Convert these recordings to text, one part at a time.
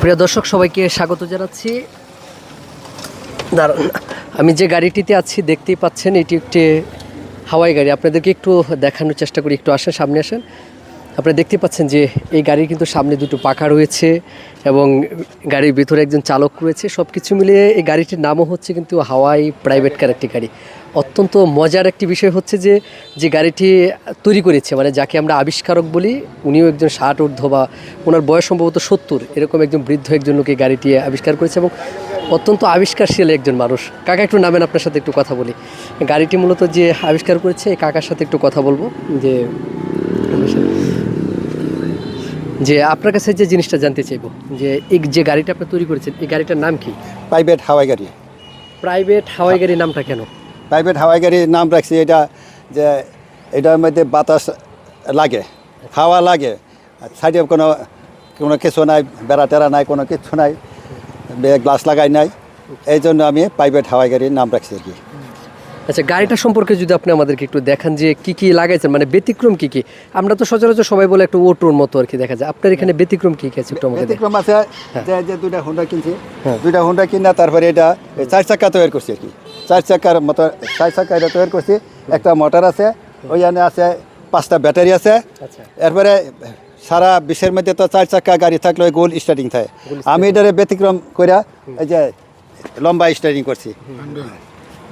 প্রিয় দর্শক সবাইকে স্বাগত জানাচ্ছি। দাঁড়ান, আমি যে গাড়িটিতে আছি দেখতেই পাচ্ছেন, এটি একটি হাওয়াই গাড়ি। আপনাদেরকে একটু দেখানোর চেষ্টা করি, একটু আসেন, সামনে আসেন। আপনারা দেখতে পাচ্ছেন যে এই গাড়ির কিন্তু সামনে দুটো পাখা রয়েছে এবং গাড়ির ভিতরে একজন চালক রয়েছে। সব কিছু মিলিয়ে এই গাড়িটির নামও হচ্ছে কিন্তু হাওয়াই প্রাইভেট কার একটি গাড়ি। অত্যন্ত মজার একটি বিষয় হচ্ছে যে যে গাড়িটি তৈরি করেছে, মানে যাকে আমরা আবিষ্কারক বলি, উনিও একজন 60 ঊর্ধ্ব বা ওনার বয়স সম্ভবত 70, এরকম একজন বৃদ্ধ একজন লোক এই গাড়িটি আবিষ্কার করেছে এবং অত্যন্ত আবিষ্কারশীল একজন মানুষ। কাকা একটু নামেন, আপনার সাথে একটু কথা বলি। গাড়িটি মূলত যে আবিষ্কার করেছে এই কাকার সাথে একটু কথা বলবো যে আপনার কাছে যে জিনিসটা জানতে চাইবো যে এই যে গাড়িটা আপনি তৈরি করেছেন, এই গাড়িটার নাম কি? প্রাইভেট হাওয়াই গাড়ি। প্রাইভেট হাওয়াই গাড়ির নামটা কেন? প্রাইভেট হাওয়াই গাড়ির নাম রাখছি এটা যে এটার মধ্যে বাতাস লাগে, হাওয়া লাগে, সাইডে কোনো কোনো কিছু নাই, বেড়া টেরা নাই, কোনো কিছু নাই, গ্লাস লাগাই নাই, এই জন্য আমি প্রাইভেট হাওয়াই গাড়ির নাম রাখছি আর কি। আচ্ছা, গাড়িটা সম্পর্কে যদি আপনি আমাদেরকে একটু দেখান যে কি কি লাগাইছেন, মানে ব্যতিক্রম কি কি? আমরা তো সচরাচর সবাই বলে একটু ওটোর মতো আর কি দেখা যায়, আপনার এখানে ব্যতিক্রম কি কি আছে একটু আমাকে দেখান। ব্যতিক্রম আছে যে দুইটা হুন্ডা কিনছি, দুইটা হুন্ডা কিনা তারপরে এটা 4 চাক্কা তৈরি করছি আর কি। 4 চাক্কার মতো 4 চাক্কা এটা তৈরি করছি। একটা মোটর আছে, ওইখানে আছে 5টা ব্যাটারি আছে। আচ্ছা, এরপরে সারা বিশ্বের মধ্যে তো 4 চাক্কা গাড়ি থাকলে গোল স্টার্টিং থাকে, আমি এটারে ব্যতিক্রম করে এই যে লম্বা স্টার্টিং করছি।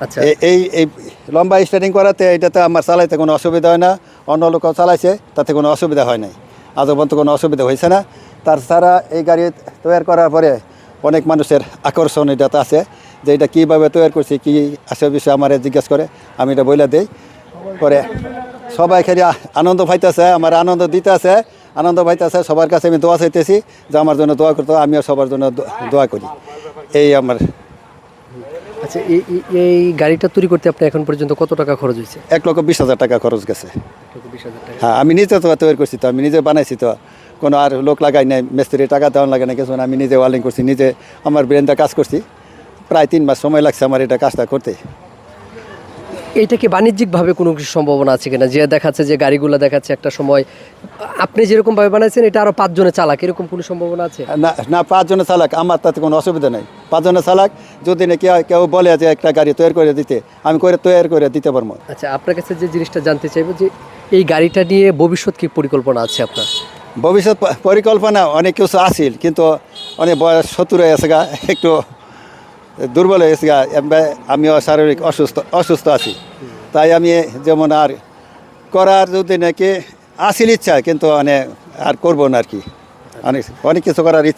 আচ্ছা, এই এই লম্বা স্টার্টিং করাতে এটাতে আমার চালাইতে কোনো অসুবিধা হয় না, অন্য লোকও চালাইছে তাতে কোনো অসুবিধা হয় নাই, আজ পর্যন্ত কোনো অসুবিধা হয়েছে না। তাছাড়া এই গাড়ি তৈরি করার পরে অনেক মানুষের আকর্ষণ এটাতে আছে যে এটা কীভাবে তৈরি করছি, কী আসে বিষয়ে আমার জিজ্ঞেস করে, আমি এটা বলে দিই। করে সবাই খেলে আনন্দ পাইতেছে, আমার আনন্দ দিতে আছে, আনন্দ পাইতেছে। সবার কাছে আমি দোয়া চাইতেছি যে আমার জন্য দোয়া করতে, আমিও সবার জন্য দোয়া করি। এই আমার। আচ্ছা, এই গাড়িটা তৈরি করতে আপনি এখন পর্যন্ত কত টাকা খরচ হয়েছে? 1,20,000 টাকা খরচ গেছে। 1,20,000 টাকা। হ্যাঁ, আমি নিজে তো তৈরি করছি, তো আমি নিজে বানাইছি, তো কোনো আর লোক লাগাই নাই, মিস্ত্রি টাকা দেওয়ান লাগে না কিছু না, আমি নিজে ওয়ার্লিং করছি, নিজে আমার ব্রেনটা কাজ করছি। প্রায় 3 মাস সময় লাগছে আমার এটা কাজটা করতে। এইটা কি বাণিজ্যিকভাবে কোনো কিছু সম্ভাবনা আছে কিনা, যে দেখাচ্ছে যে গাড়িগুলো দেখাচ্ছে একটা সময় আপনি যেরকমভাবে বানাইছেন এটা আরও 5 জনে চালাক, এরকম কোনো সম্ভাবনা আছে? না না, 5 জনের চালাক, আমার তাতে কোনো অসুবিধা নেই। 5 জনের চালাক যদি না কেউ বলে যে একটা গাড়ি তৈরি করে দিতে, আমি তৈরি করে দিতে পারবো। আচ্ছা, আপনার কাছে যে জিনিসটা জানতে চাইবো যে এই গাড়িটা নিয়ে ভবিষ্যৎ কি পরিকল্পনা আছে আপনার? ভবিষ্যৎ পরিকল্পনা অনেক কিছু আছিল, কিন্তু অনেক বয়স 70 হয়ে গেছে গা, একটু দুর্বল হয়ে গেছে গা, আমিও শারীরিক অসুস্থ আছি, তাই আমি যেমন আর করার যদি নাকি আসিল ইচ্ছা, কিন্তু আর করবো না আর কি, অনেক কিছু করার ইচ্ছা।